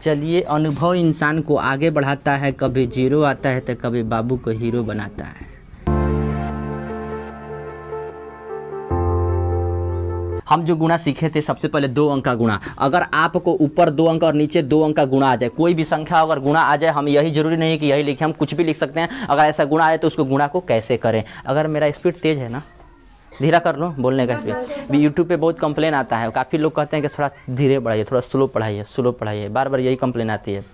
चलिए, अनुभव इंसान को आगे बढ़ाता है, कभी जीरो आता है तो कभी बाबू को हीरो बनाता है। हम जो गुणा सीखे थे सबसे पहले 2 अंक का गुणा। अगर आपको ऊपर 2 अंक और नीचे 2 अंक का गुणा आ जाए, कोई भी संख्या अगर गुणा आ जाए, हम यही जरूरी नहीं है कि यही लिखें, हम कुछ भी लिख सकते हैं। अगर ऐसा गुणा आए तो उसको गुणा को कैसे करें। अगर मेरा स्पीड तेज है ना, धीरा कर लो बोलने का स्पीड। यूट्यूब पे बहुत कंप्लेन आता है, काफ़ी लोग कहते हैं कि थोड़ा धीरे पढ़ाइए, थोड़ा स्लो पढ़ाइए, स्लो पढ़ाइए, बार बार यही कंप्लेन आती है।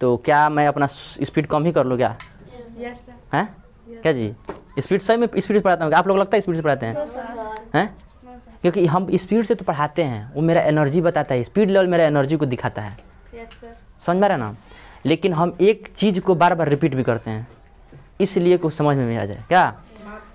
तो क्या मैं अपना स्पीड कम ही कर लूँ क्या? हैं क्या जी? स्पीड सही में स्पीड से पढ़ाता हूँ, आप लोग लगता है स्पीड से पढ़ाते हैं? हैं क्योंकि हम स्पीड से तो पढ़ाते हैं, वो मेरा एनर्जी बताता है, स्पीड लेवल मेरा एनर्जी को दिखाता है। समझ में आ रहा है ना? लेकिन हम एक चीज़ को बार बार रिपीट भी करते हैं, इसलिए कुछ समझ में भी आ जाए क्या।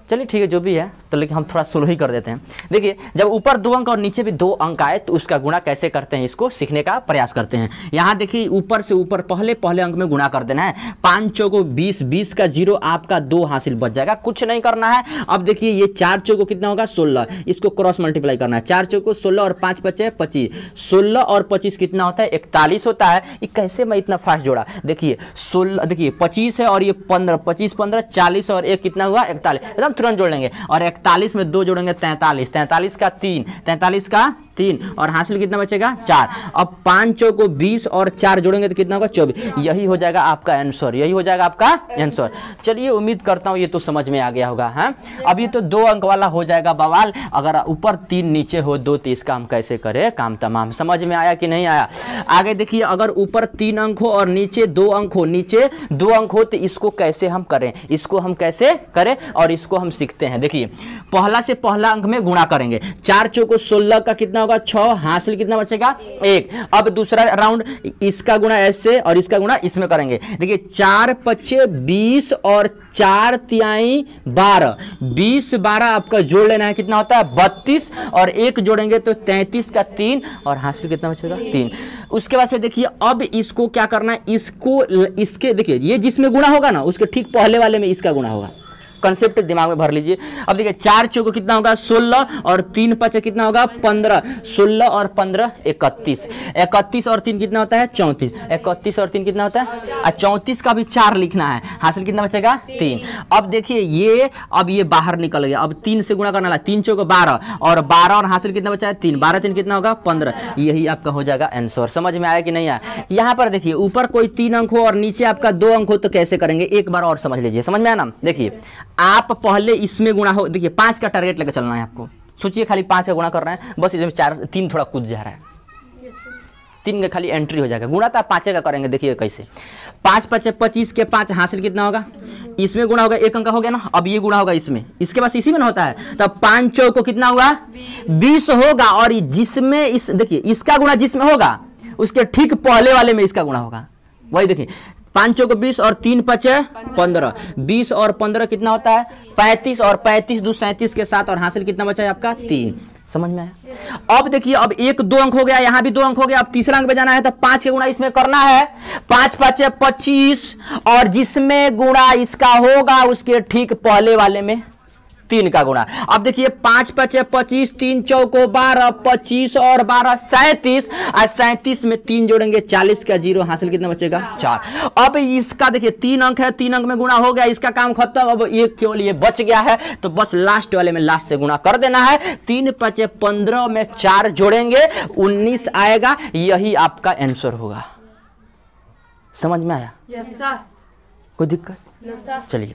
चलिए ठीक है, जो भी है तो, लेकिन हम थोड़ा स्लो ही कर देते हैं। देखिए, जब ऊपर 2 अंक और नीचे भी 2 अंक आए तो उसका गुणा कैसे करते हैं, इसको सीखने का प्रयास करते हैं। यहाँ देखिए, ऊपर से ऊपर पहले अंक में गुणा कर देना है। 5 चौको 20, 20 का 0 आपका 2 हासिल बच जाएगा, कुछ नहीं करना है। अब देखिए, ये 4 चौको कितना होगा 16, इसको क्रॉस मल्टीप्लाई करना है। 4 चौको 16 और 5 बचे 25, 16 और 25 कितना होता है 41 होता है। ये कैसे मैं इतना फास्ट जोड़ा? देखिए 16, देखिए 25 है और ये 15, 25 15 40 और 1 कितना हुआ 41, एकदम तुरंत जोड़ लेंगे। और 41 में 2 जोड़ेंगे 43, 43 का 3, 43 का 3 और हासिल कितना बचेगा 4। अब 5 चौको 20 और 4 जोड़ेंगे तो कितना होगा 24। यही हो जाएगा आपका आंसर, यही हो जाएगा आपका आंसर। चलिए, उम्मीद करता हूँ ये तो समझ में आ गया होगा। हाँ, अब ये तो 2 अंक वाला हो जाएगा बवाल। अगर ऊपर 3 नीचे हो 2 तो इसका हम कैसे करें, काम तमाम। समझ में आया कि नहीं आया? आगे देखिए, अगर ऊपर 3 अंक हो और नीचे 2 अंक हो, नीचे 2 अंक हो तो इसको कैसे हम करें, इसको हम कैसे करें और इसको हम सीखते हैं। देखिए, पहला से पहला अंक में गुणा करेंगे। 4 चौको 16 का कितना होगा 6, हासिल कितना बचेगा 1। अब दूसरा राउंड, इसका गुणा ऐसे और इसका गुणा इसमें करेंगे। देखिए, 4 पच्चे 20 और 4 तिहाई 12, 20 12 आपका जोड़ लेना है, कितना होता है 32 और 1 जोड़ेंगे तो 33 का 3 और हासिल कितना बचेगा 3। उसके बाद से देखिए, अब इसको क्या करना है, इसको इसके देखिए, ये जिसमें गुणा होगा ना उसके ठीक पहले वाले में इसका गुणा होगा। कंसेप्ट दिमाग में भर लीजिए। अब देखिए, 4 चौको कितना होगा 16 और 3 पचे कितना होगा 15, 16 और 15 31, 31 और 3 कितना होता है 34, 31 और 3 कितना होता है 34 का भी 4 लिखना है, हासिल कितना बचेगा 3। अब देखिए, ये अब ये बाहर निकल गया। अब 3 से गुणा करना है, 3 चौको 12 और 12 और हासिल कितना बचा है 3, 12 3 कितना होगा 15। यही आपका हो जाएगा आंसर। समझ में आया कि नहीं आया? यहाँ पर देखिए, ऊपर कोई 3 अंक हो और नीचे आपका 2 अंक हो तो कैसे करेंगे, एक बार और समझ लीजिए। समझ में आया ना? देखिए, आप पहले इसमें गुणा हो, देखिए 5 का टारगेट लेकर चलना है आपको। सोचिए खाली 5 का गुणा कर रहे हैं, बस इसमें 3 थोड़ा कूद जा रहा है, 3 का खाली एंट्री हो जाएगा। गुणा तो आप 5 का करेंगे। देखिए कैसे, 5 पचे 25 के 5 हासिल कितना होगा, इसमें गुणा होगा 1 अंक हो गया ना। अब ये गुणा होगा इसमें, इसके पास इसी में ना होता है, तब 5 चौको कितना हुआ 20 होगा और जिसमें इस देखिए इसका गुणा जिसमें होगा उसके ठीक पहले वाले में इसका गुणा होगा। वही देखिए, 5 चौको 20 और 3 पचे 15, 20 और 15 कितना होता है 35 और 35 2 37 के साथ और हासिल कितना बचा है आपका 3। समझ में आया? अब देखिए, अब 1 2 अंक हो गया, यहाँ भी 2 अंक हो गया। अब तीसरा अंक पे जाना है तो 5 के गुणा इसमें करना है, 5 पचे 25 और जिसमें गुणा इसका होगा उसके ठीक पहले वाले में 3 का गुणा। अब देखिए, 5 पचे 25, 3 चौको 12, 25 और 12 37 और 37 में 3 जोड़ेंगे 40 का 0, हासिल कितना बचेगा 4। अब इसका देखिए 3 अंक है, 3 अंक में गुणा हो गया, इसका काम खत्म। अब एक केवल ये बच गया है तो बस लास्ट वाले में लास्ट से गुणा कर देना है। 3 पचे 15 में 4 जोड़ेंगे 19 आएगा, यही आपका आंसर होगा। समझ में आया? Yes sir. कोई दिक्कत? चलिए,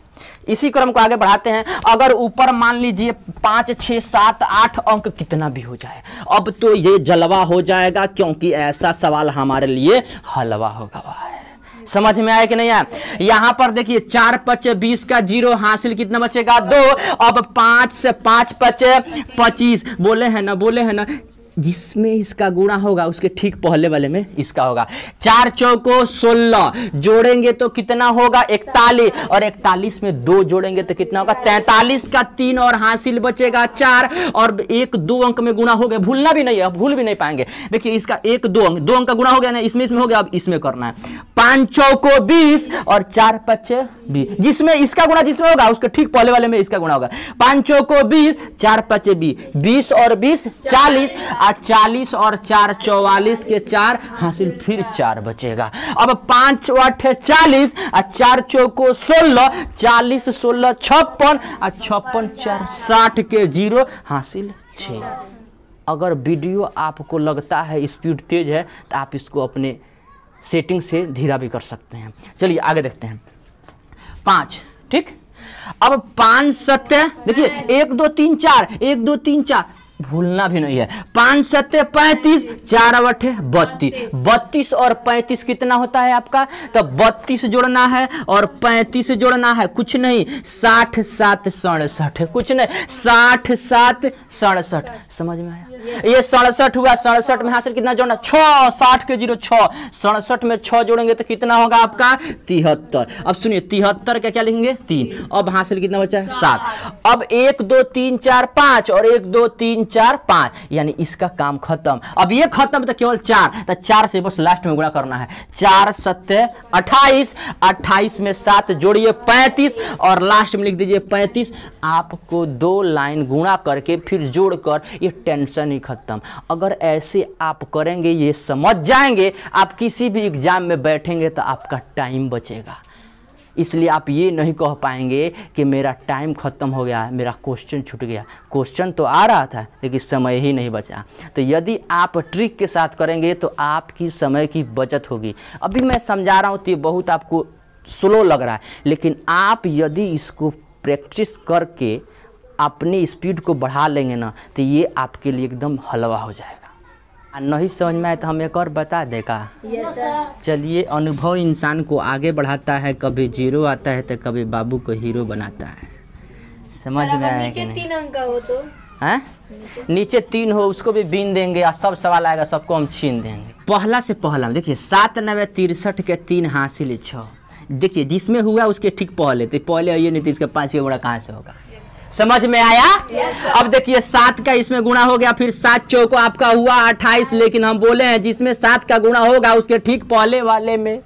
इसी क्रम को आगे बढ़ाते हैं। अगर ऊपर मान लीजिए 5 6 7 8 अंक कितना भी हो जाए, अब तो ये जलवा हो जाएगा, क्योंकि ऐसा सवाल हमारे लिए हलवा होगा। समझ में आया कि नहीं आया? यहां पर देखिए, 4 पचे 20 का 0, हासिल कितना बचेगा 2। अब 5 से 5 पचे 25, बोले हैं ना, बोले हैं ना, जिसमें इसका गुणा होगा उसके ठीक पहले वाले में इसका होगा। 4 चौको 16 जोड़ेंगे तो कितना होगा 41 और 41 में 2 जोड़ेंगे तो कितना होगा 43 का 3 और हासिल बचेगा 4 और 1 2 अंक में गुणा हो गया। भूलना भी नहीं है, भूल भी नहीं पाएंगे। देखिए, इसका 1 2 अंक का गुणा हो गया ना, इसमें हो गया। अब इसमें करना है 5 चौको 20 और 4 पचे 20, जिसमें इसका गुणा जिसमें होगा उसके ठीक पहले वाले में इसका गुणा होगा। 5 चौको 20, 4 पचे 20, 20 और 20 40 और 40 और 4 44 के 4 हासिल फिर 4 बचेगा। अब 5 8 40 और 4 चौको 16 40 16 56 और 56 4 60 के 0 हासिल 6। अगर वीडियो आपको लगता है स्पीड तेज है तो आप इसको अपने सेटिंग से धीरा भी कर सकते हैं। चलिए आगे देखते हैं 5। ठीक, अब 5 7 देखिए 1 2 3 4 1 2 3 4 भूलना भी नहीं है। 5 7 35 4 8 32 32 और 35 कितना होता है आपका? तो 32 जोड़ना है और 35 जोड़ना है, कुछ नहीं 60 7 67 कुछ नहीं 60 7 67। समझ में आया? ये 67 हुआ। 67 में हासिल कितना जोड़ना? 6 60 के 0 6 67 में 6 जोड़ेंगे तो कितना होगा आपका? 73। अब सुनिए 73 का क्या लिखेंगे? 3। अब हासिल कितना बचा है? 7। अब 1 2 3 4 5 और 1 2 3 4 5 यानी इसका काम खत्म। अब ये खत्म तो केवल 4, तो 4 से बस लास्ट में गुणा करना है। 4 7 28 28 में 7 जोड़िए 35 और लास्ट में लिख दीजिए 35। आपको 2 लाइन गुणा करके फिर जोड़कर ये टेंशन ही खत्म। अगर ऐसे आप करेंगे, ये समझ जाएंगे, आप किसी भी एग्जाम में बैठेंगे तो आपका टाइम बचेगा। इसलिए आप ये नहीं कह पाएंगे कि मेरा टाइम ख़त्म हो गया, मेरा क्वेश्चन छूट गया। क्वेश्चन तो आ रहा था लेकिन समय ही नहीं बचा। तो यदि आप ट्रिक के साथ करेंगे तो आपकी समय की बचत होगी। अभी मैं समझा रहा हूँ तो ये बहुत आपको स्लो लग रहा है, लेकिन आप यदि इसको प्रैक्टिस करके अपनी स्पीड को बढ़ा लेंगे ना तो ये आपके लिए एकदम हलवा हो जाएगा। नहीं समझ में आए तो हम एक और बता देगा। चलिए, अनुभव इंसान को आगे बढ़ाता है, कभी 0 आता है तो कभी बाबू को हीरो बनाता है। समझ में आया कि नहीं? 3 अंक हो तो हैं? नीचे 3 हो उसको भी बीन देंगे और सब सवाल आएगा सबको हम छीन देंगे। पहला से पहला देखिए 7 9 63 के 3 हासिल 6। देखिए जिसमें हुआ उसके ठीक पहले, तो पहले ये नहीं तो इसका 5 का गुणा कहाँ से होगा? समझ में आया? अब देखिए 7 का इसमें गुणा हो गया, फिर 7 चौको आपका हुआ 28, लेकिन हम बोले हैं जिसमें 7 का गुणा होगा उसके ठीक पहले वाले में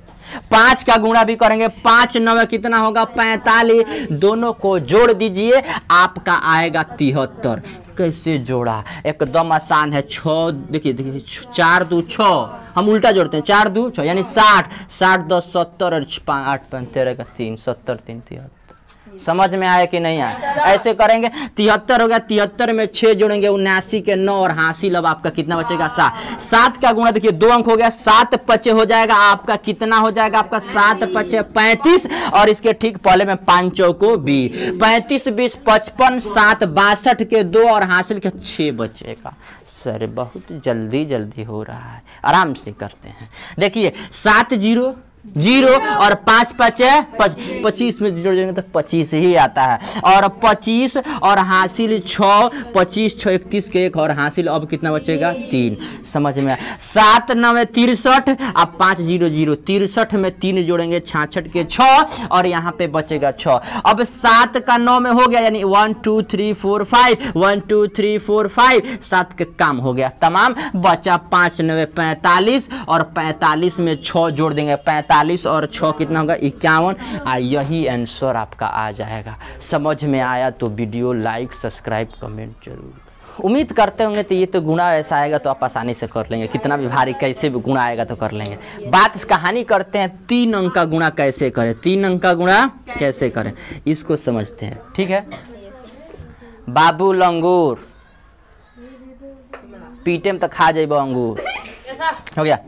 5 का गुणा भी करेंगे। 5 9 कितना होगा? 45। दोनों को जोड़ दीजिए, आपका आएगा 73। कैसे जोड़ा? एकदम आसान है। 6 देखिए 4 2 6, हम उल्टा जोड़ते हैं 4 2 6 यानी 60 60 10 70 और 5 8 5 13 का 3 70 3 73। समझ में आया कि नहीं आया? ऐसे करेंगे 73 हो गया, 73 में 6 जोड़ेंगे 79 के 9 और हासिल अब आपका कितना बचेगा? 7। 7 का गुणा देखिए 2 अंक हो गया, 7 5 हो जाएगा आपका। कितना हो जाएगा आपका? 7 5 35 और इसके ठीक पहले में 5 चौको 20 35 20 55 7 62 के 2 और हासिल के 6 बचेगा। सर बहुत जल्दी हो रहा है, आराम से करते हैं। देखिए 7 0 0 और 5 5 25 में जोड़ देंगे तो 25 ही आता है। और 25 और हासिल 6 25 6 31 के 1 और हासिल अब कितना बचेगा? 3। समझ में आया? 7 9 63 अब 5 0 0 63 में 3 जोड़ेंगे 66 के 6 और यहाँ पे बचेगा 6। अब 7 का 9 में हो गया यानी 1 2 3 4 5 1 2 3 4 5 7 के काम हो गया तमाम। बचा 5 9 45 और 45 में 6 जोड़ देंगे 45 और 6 कितना होगा? 51। यही आंसर आपका आ जाएगा। समझ में आया तो वीडियो लाइक सब्सक्राइब कमेंट जरूर। उम्मीद करते होंगे तो ये तो गुणा ऐसा आएगा तो आप आसानी से कर लेंगे, कितना भी भारी कैसे भी गुणा आएगा तो कर लेंगे। बात इस कहानी करते हैं 3 अंक का गुणा कैसे करें। 3 अंक का गुणा कैसे करें इसको समझते हैं, ठीक है? बाबू लंगूर पीटे में तो खा जाइबो अंगूर। हो गया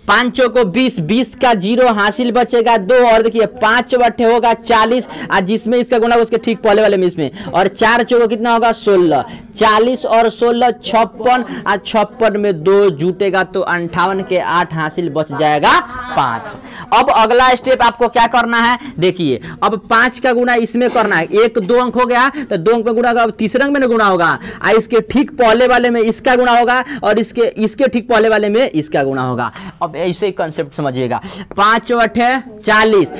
5 चौको 20 20 का 0 हासिल बचेगा 2 और देखिए 5 बटे होगा 40 और जिसमें इसका गुणा उसके ठीक पहले वाले में इसमें और 4 चौको कितना होगा? 16 40 और 16 56 और 56 में 2 जुटेगा तो 58 के 8 हासिल बच जाएगा 5। अब अगला स्टेप आपको क्या करना है? देखिए अब 5 का गुणा इसमें करना है। 1 2 अंक हो गया तो 2 अंक में गुणा होगा, अब तीसरे अंक में गुणा होगा और इसके ठीक पहले वाले में इसका गुणा होगा और इसके ठीक पहले वाले में इसका गुणा होगा। अब ऐसे ही कंसेप्ट समझिएगा। 5 8 40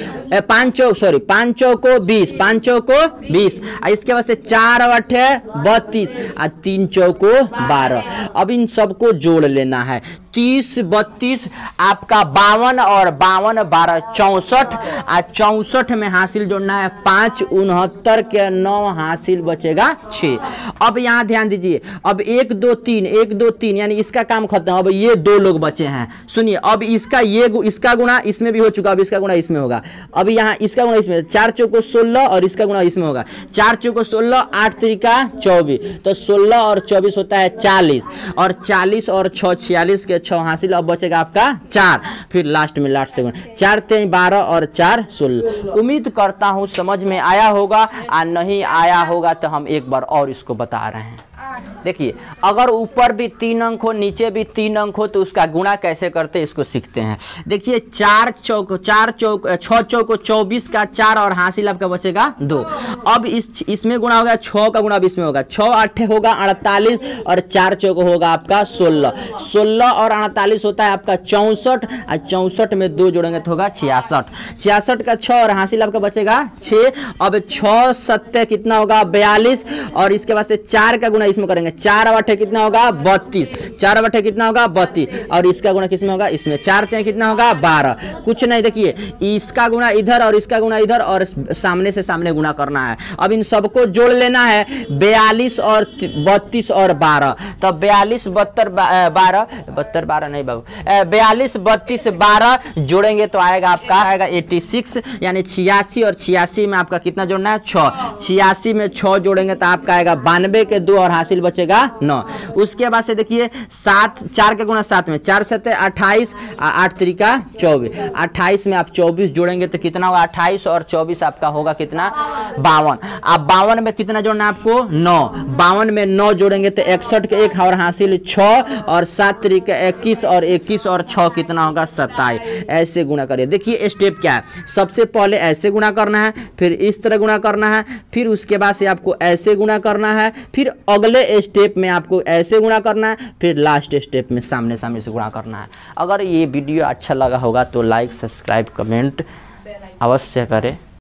5 चौको 20 5 चौको 20 इसके बाद से 4 8 32 और 3 चौको 12। अब इन सबको जोड़ लेना है। 30 32 आपका 52 और 52 12 64 और 64 में हासिल जोड़ना है 5 69 के 9 हासिल बचेगा 6। अब यहाँ ध्यान दीजिए, अब 1 2 3 यानी इसका काम खत्म। अब ये 2 लोग बचे हैं। सुनिए, अब इसका इसका गुणा इसमें भी हो चुका, अब इसका गुणा इसमें होगा। अब यहाँ इसका गुणा इसमें 4 चौको 16 और इसका गुणा इसमें होगा। 4 चौको 16 8 त्रिका 24, तो 16 और 24 होता है 40 और 40 और 6 46 के 6 हासिल। अब बचेगा आपका 4, फिर लास्ट में लास्ट से 4 3 12 और 4 16। उम्मीद करता हूँ समझ में आया होगा, और नहीं आया होगा तो हम एक बार और इसको बता रहे हैं। देखिए, अगर ऊपर भी 3 अंक हो नीचे भी 3 अंक हो तो उसका गुणा कैसे करते हैं इसको सीखते हैं। देखिए 6 चौको 24 का 4 और हासिल आपका बचेगा 2। अब इसमें गुणा होगा 6 का गुणा अब इसमें होगा। 6 8 होगा 48 और 4 चौको होगा आपका 16। 16 और 48 होता है आपका 64 और 64 में 2 जोड़ेंगे तो होगा 66। 66 का 6 और हासिल आपका बचेगा 6। अब 6 7 कितना होगा 42 और इसके बाद से 4 का गुणा इसमें करेंगे। 4 8 कितना होगा 32, 4 8 कितना होगा 32 और इसका गुणा किसमें होगा इसमें। 4 3 कितना होगा 12। कुछ नहीं, देखिए इसका गुणा इधर और इसका गुणा इधर और सामने से सामने गुणा करना है। अब इन सबको जोड़ लेना है। 42 और 32 और 12, तो 42 72 12 नहीं बाबू, 42 32 12 जोड़ेंगे तो आएगा आपका 86 यानी 86 और 86 में आपका कितना जोड़ना है 6। 86 में 6 जोड़ेंगे तो आपका आएगा 92 के 2 और हासिल बचेगा 9। उसके बाद से देखिए 7 4 के गुणा 7 में 4 7 28 8 त्रिका 24। 28 में आप 24 जोड़ेंगे तो कितना होगा 28 और 24 आपका होगा कितना 52। अब 52 में कितना जोड़ना है आपको 9। 52 में 9 जोड़ेंगे तो 61 के 1 और हासिल 6 और 7 त्रिका 21 और 21 और 6 कितना होगा 27। ऐसे गुणा करिए। देखिए स्टेप क्या है, सबसे पहले ऐसे गुणा करना है, फिर इस तरह गुणा करना है, फिर उसके बाद से आपको ऐसे गुणा करना है, फिर अगले स्टेप में आपको ऐसे गुणा करना है, फिर लास्ट स्टेप में सामने सामने से गुणा करना है। अगर ये वीडियो अच्छा लगा होगा तो लाइक सब्सक्राइब कमेंट अवश्य करें।